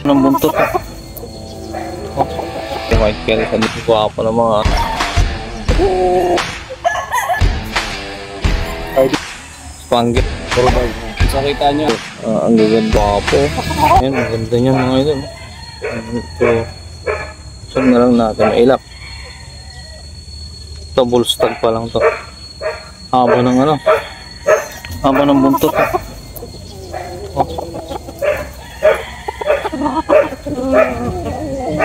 Ng buntot. Oh, yung white carry sa dito ko pa ng mga Spangit. Puro bag. So kita nyo. Ang gaganda po. Ayan, ang ganda niya mga idol. Ito. So na lang natin mailap. Ito bull stag pa lang to. Haba ng ano. Haba ng buntot. Oh.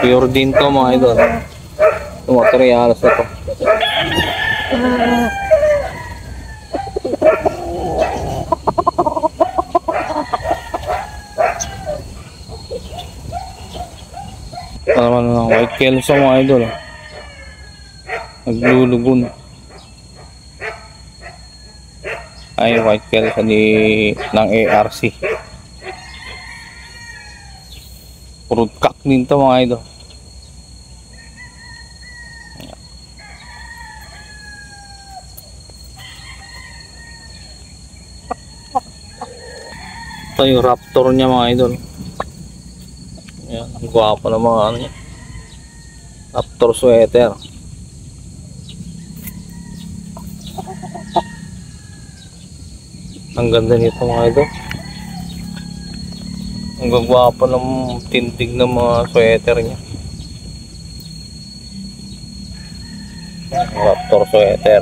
Pure din to mga idol. Ito materialis na to. Ito naman ng white kelso mga idol. Naglulugon. Ay white kelso ng ARC. Purod kak din to mga idol. Ito yung raptor niya mga idol. Ayan, ang gwapo ng mga ano niya. Raptor sweater. Ang ganda nito mga idol. Ang gagwapo ng tindig ng mga sweater niya. Raptor sweater.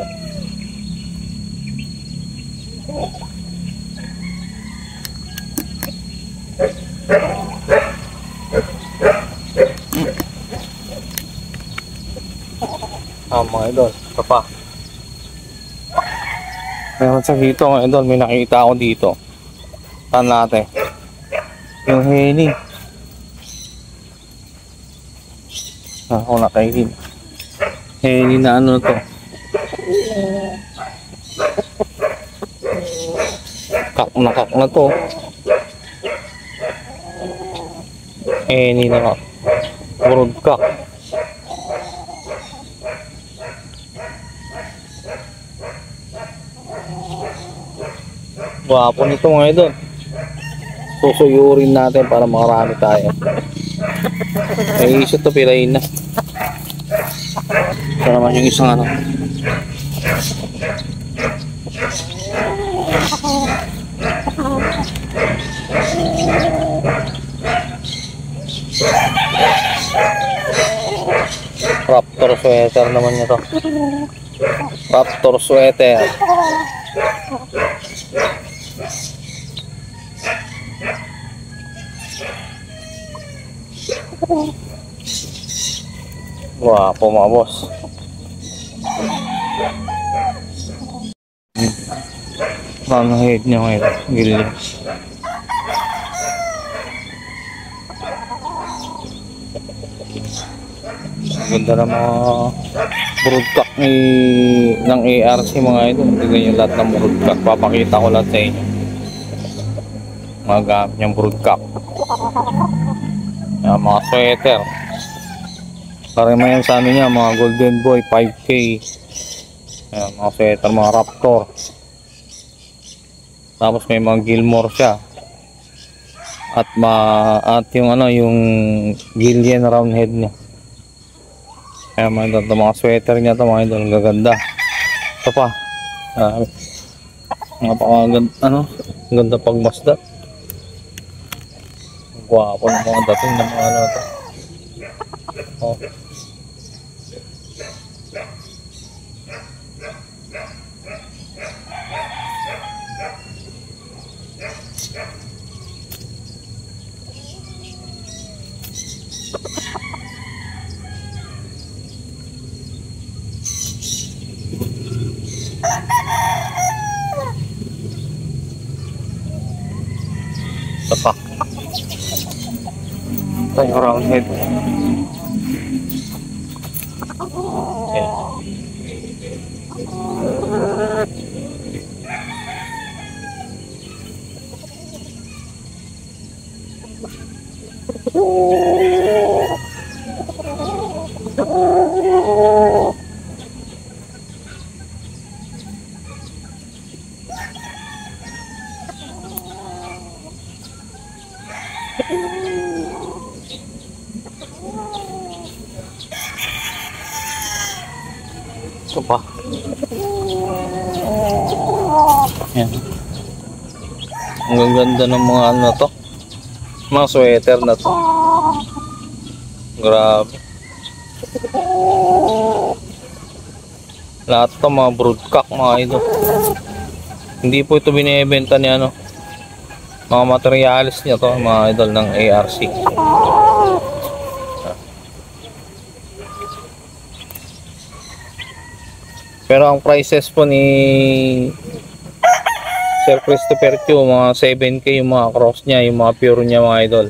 Mga idol, ito pa. Meron sa dito mga idol, may nakita ako dito. Saan natin? Yung heni. Ako nakainin. Heni na ano to. Kak na to. Heni na nga. Purod kak. Wapo nito mga idol. Susuyurin natin para makarami tayo. Ay isa to pilayin na. Ito naman yung isang ano. Raptor sweater naman nito. Raptor sweater. Wapo mga boss. Ang head niya ngayon. Gilid. Ganda na mga broodcock ng ARC mga ito. Tignan yung lahat ng broodcock. Papakita ko lahat sa inyo. Mga gamit niyang broodcock. Yan, mga sweater. Karima yan sa ano niya, mga golden boy 5K. Yan, mga sweater, mga raptor. Tapos may mga Gilmore siya. At yung ano, yung Gillian round head niya. Ayan mga sweater niya ito mga idol, gaganda. Ito pa. Napakaganda, ano, ganda pagmasda. Gwapo ng mga dating ng mga ano ito. Oh. Ito pa. Ito yung round head. Ayan. Ito pa. Yan. Ang ganda ng mga ano na to. Mga sweater na to. Grabe. Lahat to mga broodcock mga idol. Hindi po ito binibenta ni ano. Mga materialis niya to mga idol ng ARC. Pero ang prices po ni Sir Christopher Q, mga 7K yung mga cross niya, yung mga pure niya mga idol.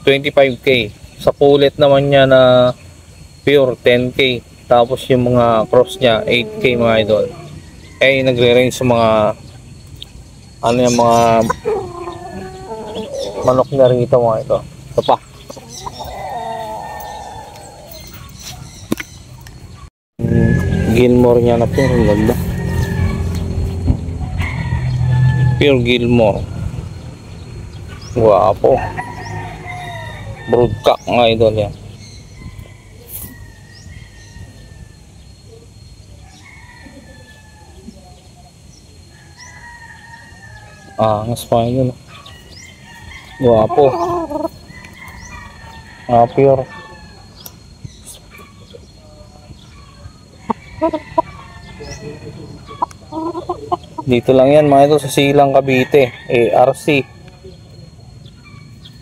25K. Sa pulit naman niya na pure 10K. Tapos yung mga cross niya 8K mga idol. Eh nagre-range sa mga ano yung mga manok na rito mga ito. Ito pa. Gilmore niya na pure, ang ganda. Pure Gilmore. Guwapo. Broodcock mga idol yan. Angas pa yun. Guwapo. Pure. Dito lang yan mga ito sa Silang Cavite, ARC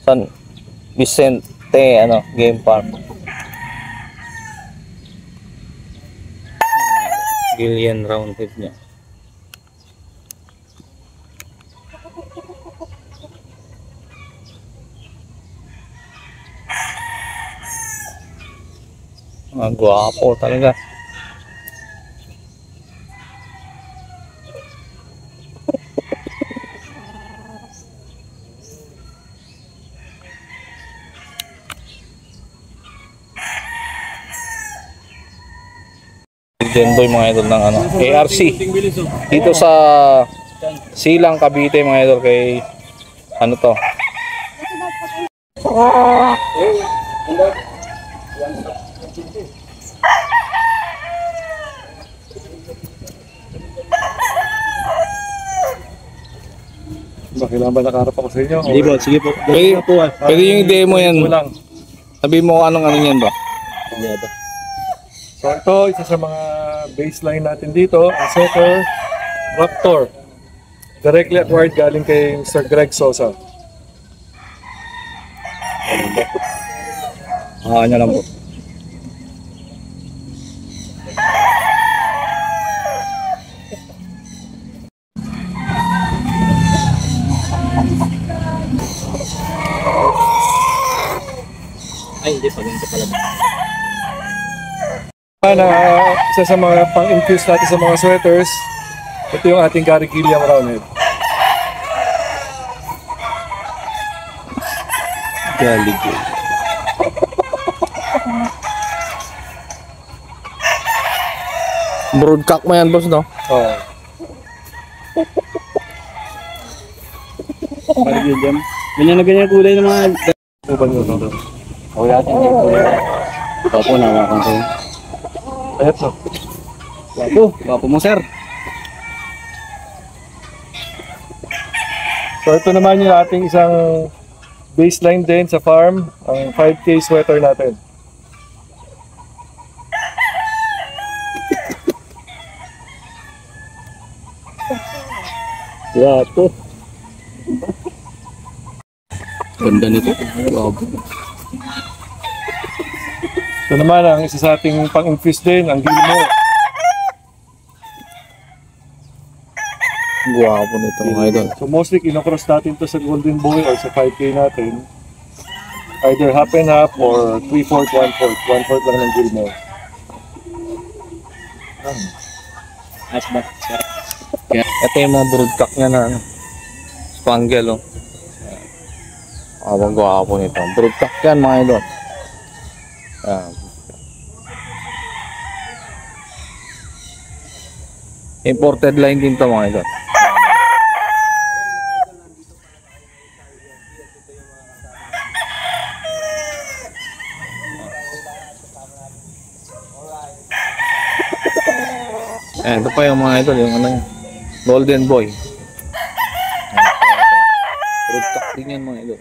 San Vicente Game Park. Gillian roundhead niya. Gwapo talaga. Genboy mga idol ng ARC dito sa Silang Cavite mga idol kay to Kailangan ba nakaharap ako sa inyo? Hindi po, sige po. pwede yung demo yan. Sabi mo anong yan ba? So ito, isa sa mga baseline natin dito, ang setter Raptor. Directly acquired galing kay Mr. Greg Sosa. Ano lang po. Ay, hindi pa. Ganito pala. Na isa sa mga pang-infuse natin sa mga sweaters, ito yung ating Gary Gilliam roundhead. Galig. Broodcock mo yan boss no? Oh. Ganyan na ganyan kulay ng mga... Uban mo ito. O natin yung kulay. Opo, nawakan ko. Ayat no. Wapo mo sir. So ito naman yung ating isang baseline din sa farm, ang 5K sweater natin. Wapo. Ganda nito. Wapo. Ito naman ang isa sa ating pang-infuse din, ang Gilmore. Guwapo nito mga idol. So mostly kinocross natin to sa Golden Boy or sa 5K natin. Either half and half or 3/4, 1/4. 1/4 lang ng Gilmore. Nice ba? Ito yung mga broodcock niya na spangle ang guwapo nito. Broodcock yan mga idol. Imported line din to mga idol. Ito pa yung mga idol, yung ano yun. Golden Boy. Broodcock din yan mga idol.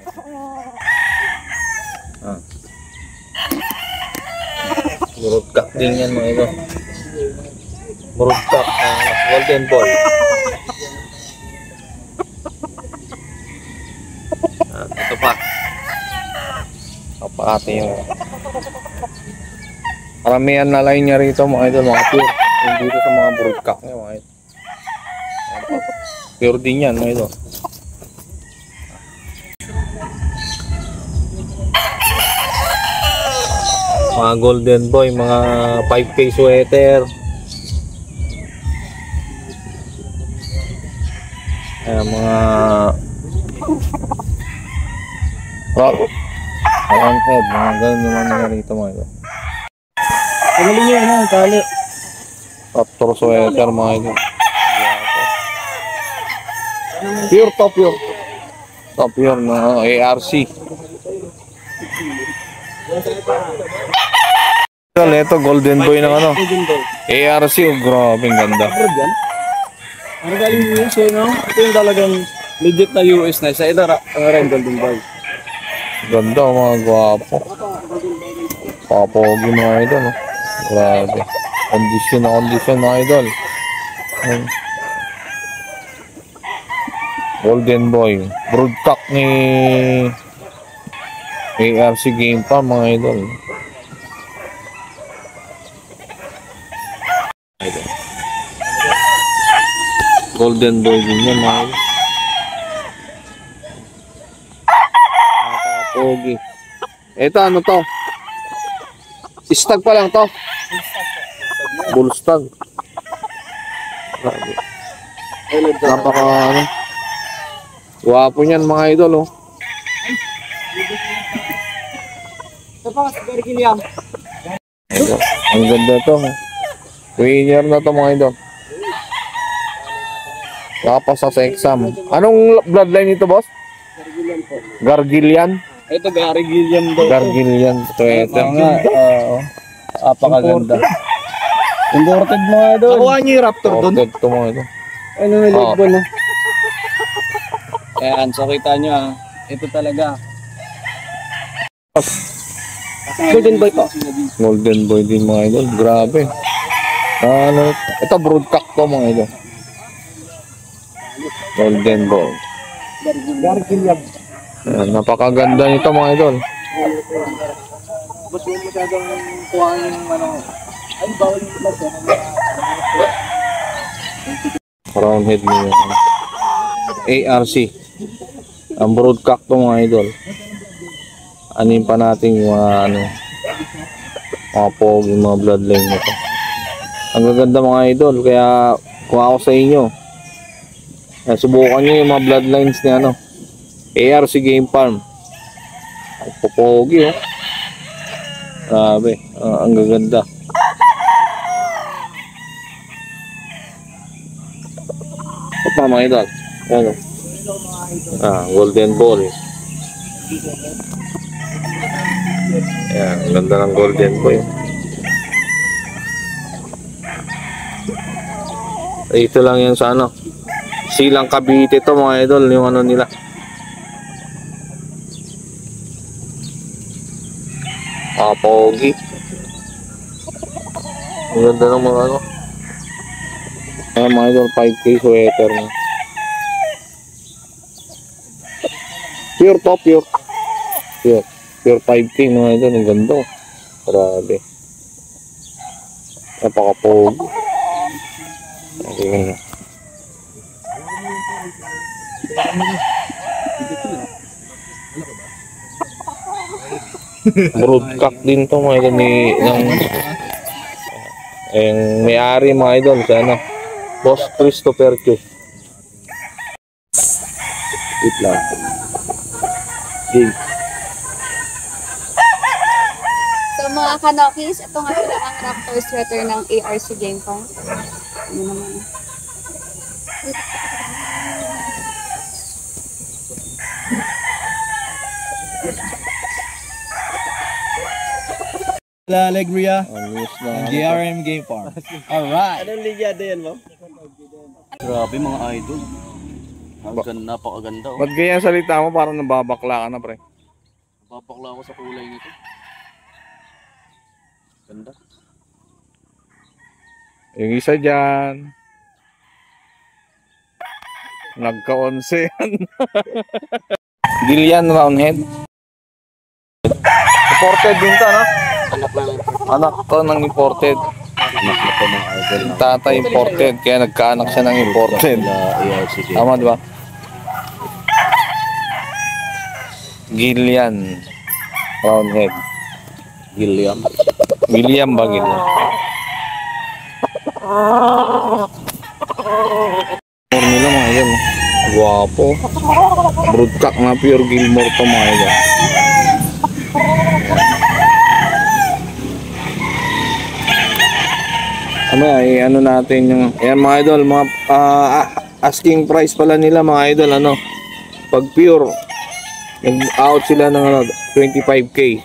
Broodcock din yan mga idol. Broodcock, Golden Boy. Ito pa. Kapakati yung karamihan na line niya rito mga idol, mga pure. Yung dito sa mga broodcock niya mga idol. Pure din yan mga idol. Mga Golden Boy, mga 5K sweater. Ayan, mga round head, mga ganun naman na rito mga idol. Pagaling nyo na, tali. Raptor sweater mga idol. Pure top pure. Top pure na ARC. Ito Golden Boy ng ano. ARC, oh, grabe ang ganda. Ano galing yung US no? Ito yung talagang legit na US na. Sa ito, rin Golden Boy. Ganda mga gwapo. Papogi mga idol. Oh. Grabe. Condition na condition mga idol. Ayan. Golden Boy. Broodcock ni ARC game pa mga idol. Golden Boy din yan mga idol. Napaka-pogi. Ito ano to? Stag pa lang to. Bullstag. Napaka ano. Guwapo niyan mga idol oh. Ito pa, sa Gargiliam. Ito, ang ganda to. Winner na to mga idol. Nakapasa sa exam. Anong bloodline nito boss? Gargiliam po. Gargilian? Ito, Gargiliam daw. Gargilian. Ito. Apakaganda. Imported mga doon. Nakuha niyo yung Raptor doon. Imported to mga idol. Ano may leg ball no? Ayan, so kita nyo ah. Ito talaga. Golden Boy po. Golden Boy din mga idol. Grabe. Ano, ito broodcock to mga idol. Golden Boy. Gargiliam. Ayan, napakaganda nito mga idol. Ba't yung masyadong kuha yung ano? Ay, bawal yung plus Round head niya. ARC. Ang broodcock to mga idol. Anin pa natin yung mga ano, mga pogi, mga bloodline nito. Ang gaganda mga idol, kaya kuha ko sa inyo. Kaya subukan nyo yung mga bloodlines ni ano, ARC Game Farm. Ang popogi oh. Grabe, ang gaganda. Ito pa mga idol. Ano? Golden Ball. Ayan, ang ganda ng Golden Boy. Ito lang yan sa ano, Silang Cavite to mga idol, yung ano nila. Pogi. Ang ganda ng mga ano. Ayan mga idol, 5K sweater na. Pure to, pure. Pure 5K mga idol, ang ganda. Grabe. Napaka-pogi. Ayan. Broodcock din to mga idol ni ng may-ari mga idol sa ano, Boss Christopher Q. Wait lang. Game. So mga kanokis, ito nga sila ang Raptor sweater ng ARC Game Farm. Ano naman. La Alegria Ang news na and JRM Game Farm. Alright. Anong ligyada yan, ma'am? Grabe mga idol. Napakaganda. Oh. Ba't ganyan salita mo? Parang nababakla ka na, pre. Papakla ako sa kulay nito. Ganda. Yung isa dyan. Nagka-11 yan. Gillian Roundhead. Imported din to, no? Anak to ng imported. Anak na po mga idol. Yung tatay imported, kaya nagkaanak siya ng imported. ARCJ. Tama, di ba? Gillian Roundhead. Gilliam. William ba Gillian? More nila mga idol. Guwapo. Broodcock na pure Gilmore to mga idol. Ano ano natin yung ayan mga idol, mga asking price pala nila mga idol, ano, pag pure nag-out sila ng ano, 25k,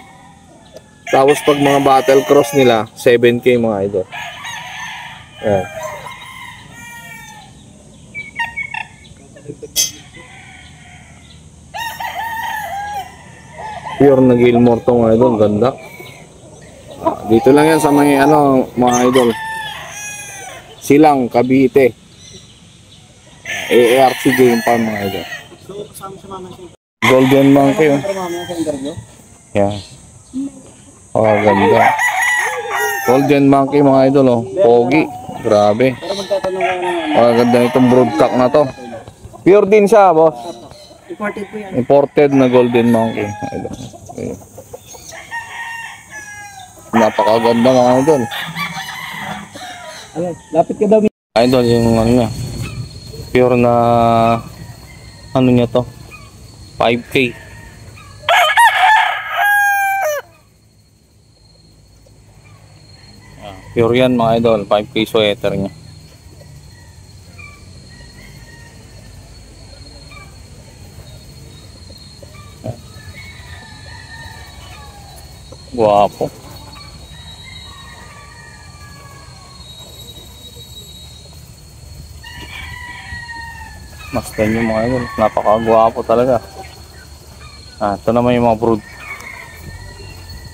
tapos pag mga battle cross nila 7k mga idol. Ayan. Pure na Gilmore to mga idol, ganda. Dito lang yan sa may ano mga idol, Silang, Cavite. ARC Game Farm mga idol. Golden Monkey. Oh. Yan. Oh, ganda. Golden Monkey mga idol. Oh. Pogi. Grabe. Oh, ganda itong broodcock na to. Pure din siya, boss. Imported po yan. Imported na Golden Monkey. Idol. Okay. Napakaganda mga idol. Lapit ka daw. Idol yung ano niya. Pure na ano niya to. 5k. Pure yan mga idol. 5k sweater niya. Guwapo. Mustang yung mga idol. Napakagwapo talaga. Ito naman yung mga brood.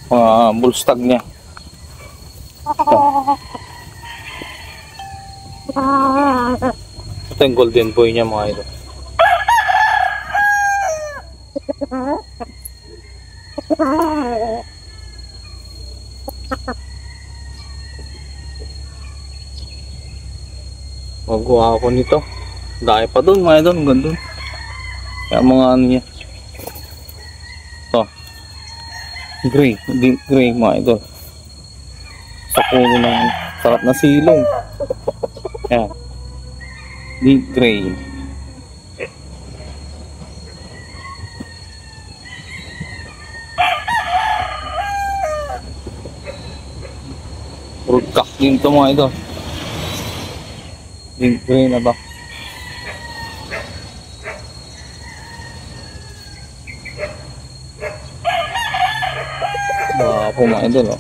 Mga bullstag niya. Ito yung golden boy niya mga idol. Magwapo nito. Dahil pa doon mga idol, hanggang doon. Kaya mga ano niya. Ito. Gray, deep gray mga idol. Sa puno ng sarap na silong. Kaya. Deep gray. Broodcock din ito mga idol. Deep gray na ba? Wow, mga idol, oh.